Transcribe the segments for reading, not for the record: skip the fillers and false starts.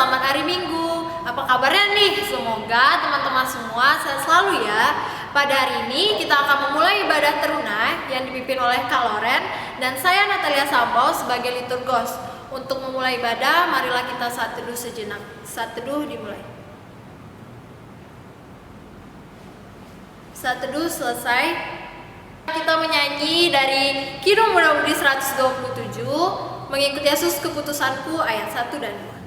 selamat hari Minggu. Apa kabarnya nih? Semoga teman-teman semua sehat selalu ya. Pada hari ini kita akan memulai ibadah teruna yang dipimpin oleh Kak Loren dan saya Natalia Sambau sebagai liturgos. Untuk memulai ibadah, marilah kita saat teduh sejenak. Saat teduh dimulai. Saat teduh selesai, kita menyanyi dari Kidung Muda-Mudi 127, Mengikuti Yesus Keputusanku ayat 1 dan 2.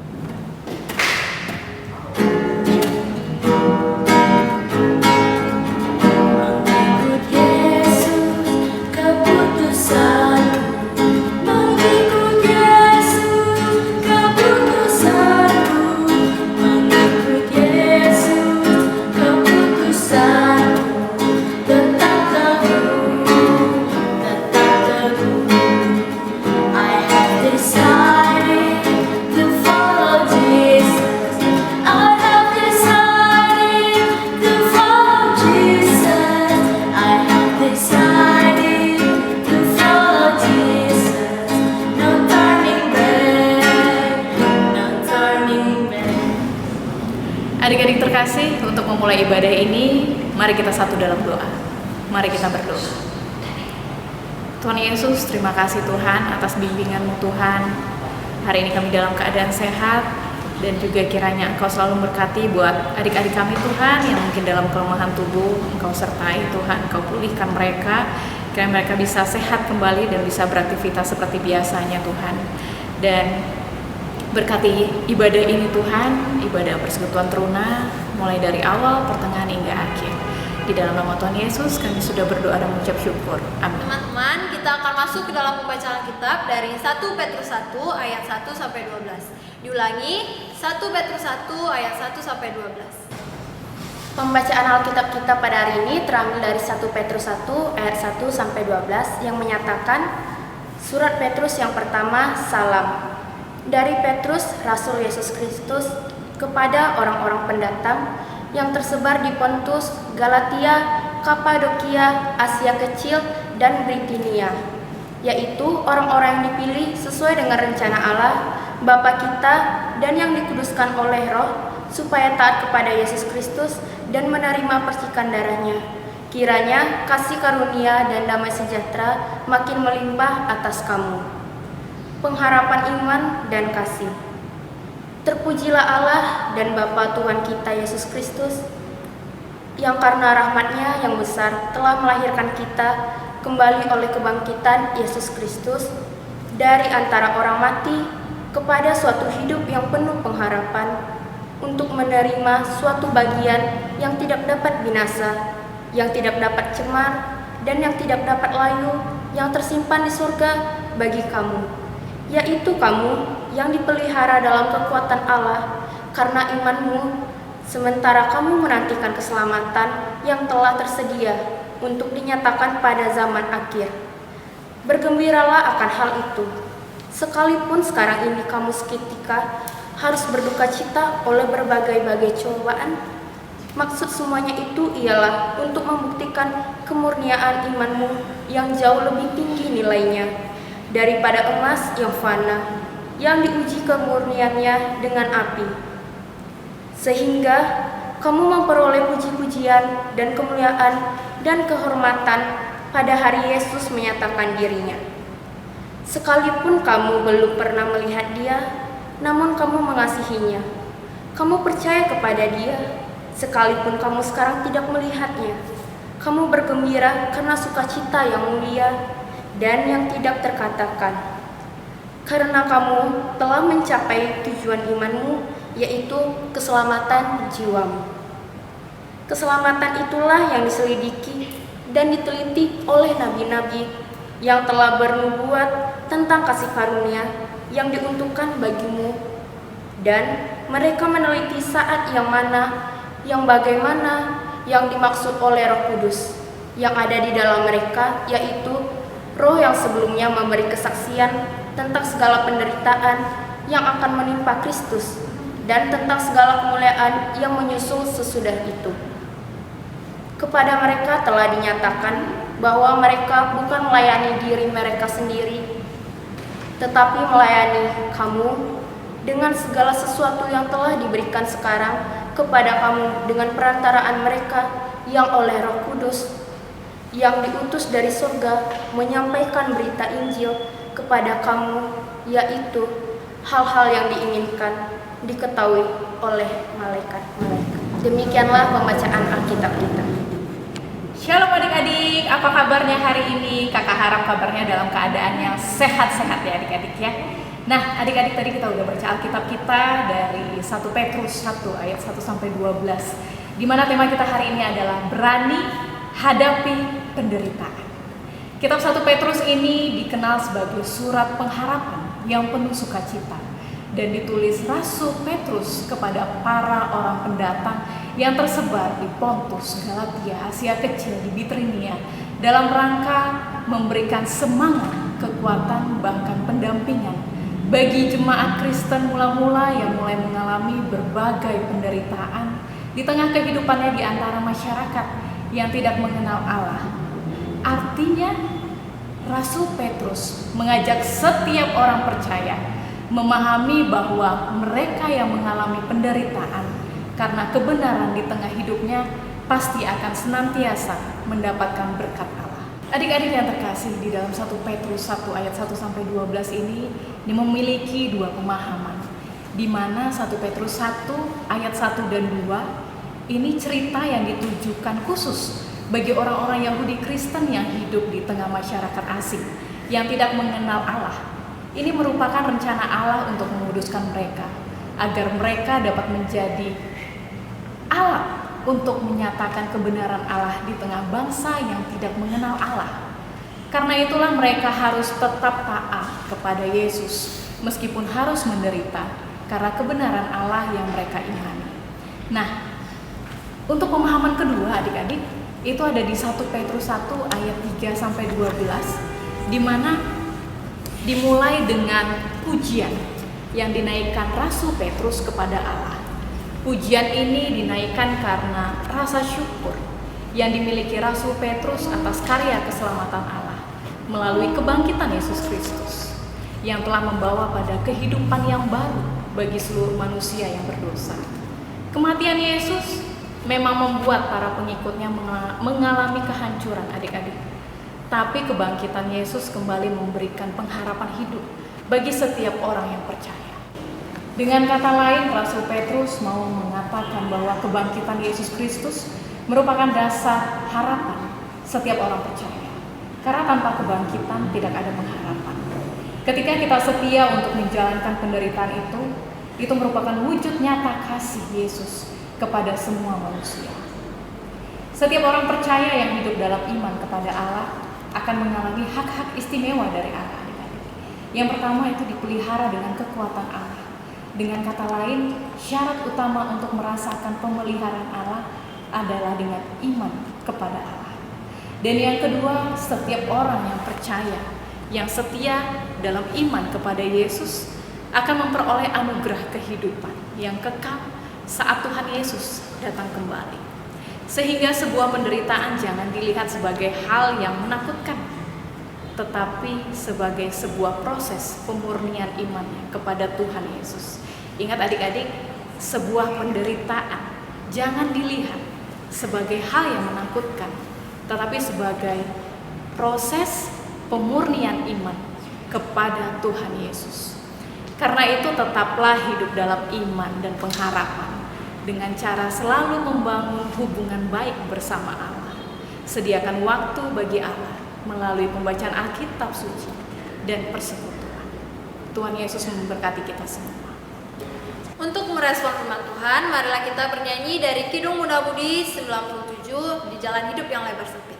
Adik-adik terkasih, untuk memulai ibadah ini, mari kita satu dalam doa. Mari kita berdoa. Tuhan Yesus, terima kasih Tuhan atas bimbingan-Mu Tuhan. Hari ini kami dalam keadaan sehat, dan juga kiranya Engkau selalu berkati buat adik-adik kami Tuhan, yang mungkin dalam kelemahan tubuh, Engkau sertai Tuhan, Engkau pulihkan mereka, kiranya mereka bisa sehat kembali dan bisa beraktivitas seperti biasanya Tuhan. Dan berkati ibadah ini Tuhan, ibadah persekutuan teruna, mulai dari awal, pertengahan hingga akhir. Di dalam nama Tuhan Yesus kami sudah berdoa dan mengucap syukur. Amin. Teman-teman, kita akan masuk ke dalam pembacaan Alkitab dari 1 Petrus 1 ayat 1 sampai 12. Diulangi, 1 Petrus 1 ayat 1 sampai 12. Pembacaan Alkitab kita pada hari ini terambil dari 1 Petrus 1 ayat 1 sampai 12 yang menyatakan, Surat Petrus yang pertama, salam. Dari Petrus, Rasul Yesus Kristus, kepada orang-orang pendatang yang tersebar di Pontus, Galatia, Kapadokia, Asia Kecil, dan Bitinia, yaitu orang-orang yang dipilih sesuai dengan rencana Allah, Bapa kita, dan yang dikuduskan oleh Roh, supaya taat kepada Yesus Kristus dan menerima percikan darahnya. Kiranya kasih karunia dan damai sejahtera makin melimpah atas kamu. Pengharapan iman dan kasih. Terpujilah Allah dan Bapa Tuhan kita Yesus Kristus, yang karena rahmat-Nya yang besar telah melahirkan kita kembali oleh kebangkitan Yesus Kristus dari antara orang mati kepada suatu hidup yang penuh pengharapan, untuk menerima suatu bagian yang tidak dapat binasa, yang tidak dapat cemar, dan yang tidak dapat layu, yang tersimpan di surga bagi kamu, yaitu kamu yang dipelihara dalam kekuatan Allah karena imanmu, sementara kamu menantikan keselamatan yang telah tersedia untuk dinyatakan pada zaman akhir. Bergembiralah akan hal itu, sekalipun sekarang ini kamu seketika harus berduka cita oleh berbagai-bagai cobaan. Maksud semuanya itu ialah untuk membuktikan kemurnian imanmu yang jauh lebih tinggi nilainya daripada emas yang fana, yang diuji kemurniannya dengan api, sehingga kamu memperoleh puji-pujian dan kemuliaan dan kehormatan pada hari Yesus menyatakan dirinya. Sekalipun kamu belum pernah melihat Dia, namun kamu mengasihinya. Kamu percaya kepada Dia, sekalipun kamu sekarang tidak melihatnya. Kamu bergembira karena sukacita yang mulia dan yang tidak terkatakan, karena kamu telah mencapai tujuan imanmu, yaitu keselamatan jiwamu. Keselamatan itulah yang diselidiki dan diteliti oleh nabi-nabi yang telah bernubuat tentang kasih karunia yang diuntukkan bagimu, dan mereka meneliti saat yang mana, yang bagaimana, yang dimaksud oleh Roh Kudus yang ada di dalam mereka, yaitu Roh yang sebelumnya memberi kesaksian tentang segala penderitaan yang akan menimpa Kristus dan tentang segala kemuliaan yang menyusul sesudah itu. Kepada mereka telah dinyatakan bahwa mereka bukan melayani diri mereka sendiri, tetapi melayani kamu dengan segala sesuatu yang telah diberikan sekarang kepada kamu dengan perantaraan mereka yang oleh Roh Kudus yang diutus dari surga menyampaikan berita Injil kepada kamu, yaitu hal-hal yang diinginkan diketahui oleh malaikat-malaikat. Demikianlah pembacaan Alkitab kita. Shalom adik-adik, apa kabarnya hari ini? Kakak harap kabarnya dalam keadaan yang sehat-sehat ya adik-adik ya. Nah adik-adik, tadi kita udah baca Alkitab kita dari 1 Petrus 1 ayat 1 sampai 12, di mana tema kita hari ini adalah berani hadapi penderitaan. Kitab 1 Petrus ini dikenal sebagai surat pengharapan yang penuh sukacita dan ditulis Rasul Petrus kepada para orang pendatang yang tersebar di Pontus, Galatia, Asia Kecil, di Bithynia dalam rangka memberikan semangat, kekuatan, bahkan pendampingan bagi jemaat Kristen mula-mula yang mulai mengalami berbagai penderitaan di tengah kehidupannya di antara masyarakat yang tidak mengenal Allah. Artinya, Rasul Petrus mengajak setiap orang percaya memahami bahwa mereka yang mengalami penderitaan karena kebenaran di tengah hidupnya pasti akan senantiasa mendapatkan berkat Allah. Adik-adik yang terkasih, di dalam 1 Petrus 1 ayat 1 sampai 12 ini memiliki dua pemahaman, di mana 1 Petrus 1 ayat 1 dan 2 ini cerita yang ditujukan khusus bagi orang-orang Yahudi Kristen yang hidup di tengah masyarakat asing yang tidak mengenal Allah. Ini merupakan rencana Allah untuk menguduskan mereka agar mereka dapat menjadi alat untuk menyatakan kebenaran Allah di tengah bangsa yang tidak mengenal Allah. Karena itulah mereka harus tetap taat kepada Yesus meskipun harus menderita karena kebenaran Allah yang mereka imani. Nah, untuk pemahaman kedua adik-adik, itu ada di 1 Petrus 1 ayat 3 sampai 12, di mana dimulai dengan pujian yang dinaikkan Rasul Petrus kepada Allah. Pujian ini dinaikkan karena rasa syukur yang dimiliki Rasul Petrus atas karya keselamatan Allah melalui kebangkitan Yesus Kristus yang telah membawa pada kehidupan yang baru bagi seluruh manusia yang berdosa. Kematian Yesus memang membuat para pengikutnya mengalami kehancuran adik-adik. Tapi kebangkitan Yesus kembali memberikan pengharapan hidup bagi setiap orang yang percaya. Dengan kata lain, Rasul Petrus mau mengatakan bahwa kebangkitan Yesus Kristus merupakan dasar harapan setiap orang percaya. Karena tanpa kebangkitan tidak ada pengharapan. Ketika kita setia untuk menjalankan penderitaan itu merupakan wujud nyata kasih Yesus kepada semua manusia. Setiap orang percaya yang hidup dalam iman kepada Allah akan mengalami hak-hak istimewa dari Allah. Yang pertama itu dipelihara dengan kekuatan Allah. Dengan kata lain, syarat utama untuk merasakan pemeliharaan Allah adalah dengan iman kepada Allah. Dan yang kedua, setiap orang yang percaya, yang setia dalam iman kepada Yesus akan memperoleh anugerah kehidupan yang kekal saat Tuhan Yesus datang kembali. Sehingga sebuah penderitaan jangan dilihat sebagai hal yang menakutkan, tetapi sebagai sebuah proses pemurnian imannya kepada Tuhan Yesus. Ingat adik-adik, sebuah penderitaan jangan dilihat sebagai hal yang menakutkan, tetapi sebagai proses pemurnian iman kepada Tuhan Yesus. Karena itu tetaplah hidup dalam iman dan pengharapan dengan cara selalu membangun hubungan baik bersama Allah. Sediakan waktu bagi Allah melalui pembacaan Alkitab suci dan persekutuan. Tuhan Yesus memberkati kita semua. Untuk merespon firman Tuhan, marilah kita bernyanyi dari Kidung Muda Budi 97 di Jalan Hidup yang Lebar Sempit.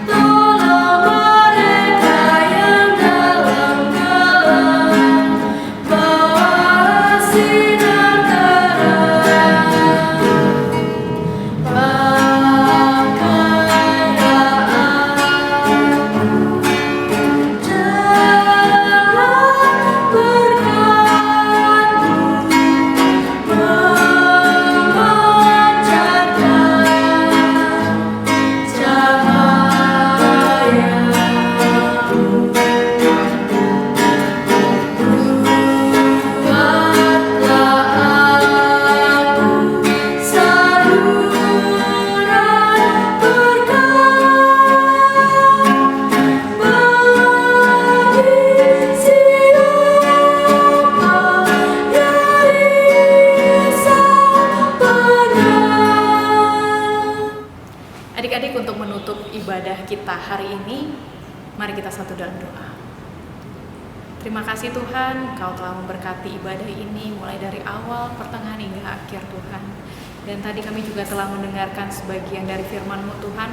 Tolong mereka yang dalam gelap. penutup ibadah kita hari ini, mari kita satu dalam doa. Terima kasih Tuhan, Engkau telah memberkati ibadah ini mulai dari awal, pertengahan hingga akhir Tuhan. Dan tadi kami juga telah mendengarkan sebagian dari firman-Mu Tuhan,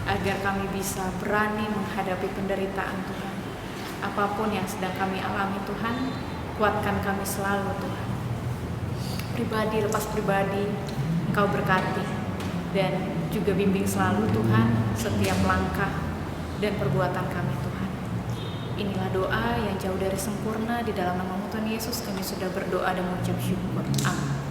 agar kami bisa berani menghadapi penderitaan Tuhan. Apapun yang sedang kami alami Tuhan, kuatkan kami selalu Tuhan. Pribadi lepas pribadi, Engkau berkati dan juga bimbing selalu Tuhan setiap langkah dan perbuatan kami Tuhan. Inilah doa yang jauh dari sempurna, di dalam nama Tuhan Yesus kami sudah berdoa dan mengucap syukur. Amin.